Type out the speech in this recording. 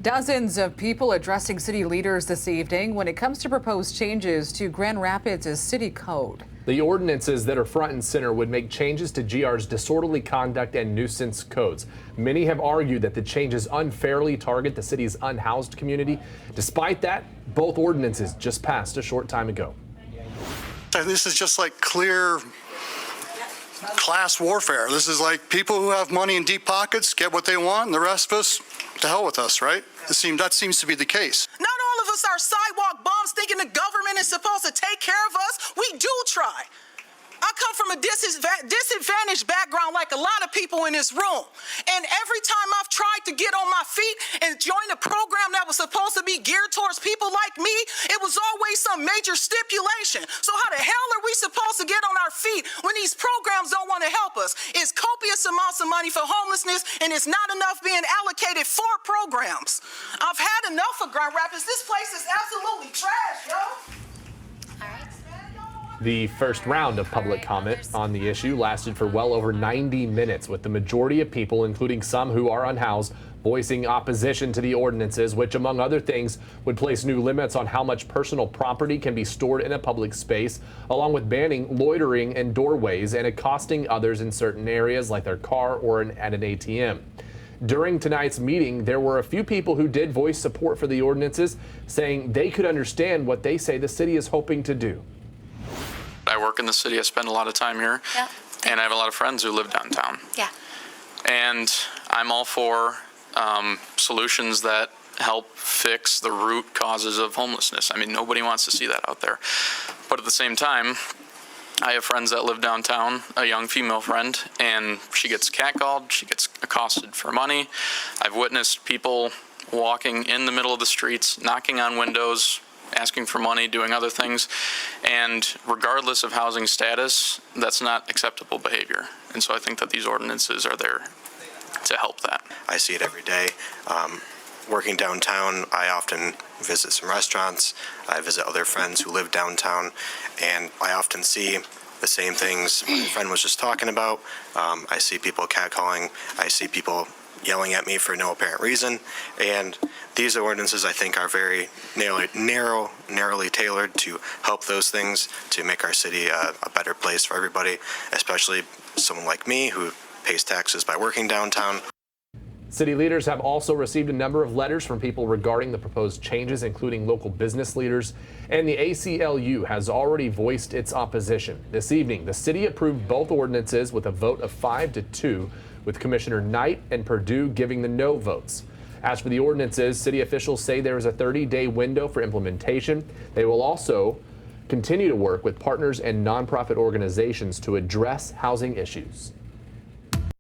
Dozens of people addressing city leaders this evening when it comes to proposed changes to Grand Rapids' city code. The ordinances that are front and center would make changes to GR's disorderly conduct and nuisance codes. Many have argued that the changes unfairly target the city's unhoused community. Despite that, both ordinances just passed a short time ago. This is just like clear class warfare. This is like people who have money in deep pockets get what they want, and the rest of us, to hell with us, right? That seems to be the case. Not all of us are sidewalk bums thinking the government is supposed to take care of us. We do try. I come from a disadvantaged background like a lot of people in this room. And every time I've tried to get on my feet and join a program that was supposed to be geared towards people like me, it was always some major stipulation. So how the hell are we supposed to get on our feet when these programs don't want to help us? It's copious amounts of money for homelessness, and it's not enough being allocated for programs. I've had enough of Grand Rapids. This place is absolutely trash, yo. The first round of public comment on the issue lasted for well over 90 minutes, with the majority of people, including some who are unhoused, voicing opposition to the ordinances, which, among other things, would place new limits on how much personal property can be stored in a public space, along with banning loitering in doorways and accosting others in certain areas like their car or at an ATM. During tonight's meeting, there were a few people who did voice support for the ordinances, saying they could understand what they say the city is hoping to do. I work in the city. I spend a lot of time here. Yeah. And I have a lot of friends who live downtown. Yeah. And I'm all for solutions that help fix the root causes of homelessness. I mean, nobody wants to see that out there. But at the same time, I have friends that live downtown, a young female friend, and she gets catcalled, she gets accosted for money. I've witnessed people walking in the middle of the streets, knocking on windows, asking for money, doing other things, and regardless of housing status, that's not acceptable behavior. And so I think that these ordinances are there to help that. I see it every day. Working downtown, I often visit some restaurants. I visit other friends who live downtown, and I often see the same things my friend was just talking about. I see people catcalling. I see people yelling at me for no apparent reason, and these ordinances, I think, are very narrowly tailored to help those things, to make our city a better place for everybody, especially someone like me who pays taxes by working downtown. City leaders have also received a number of letters from people regarding the proposed changes, including local business leaders, and the ACLU has already voiced its opposition. This evening, the city approved both ordinances with a vote of 5-2, with Commissioner Knight and Perdue giving the no votes. As for the ordinances, city officials say there is a 30-day window for implementation. They will also continue to work with partners and nonprofit organizations to address housing issues.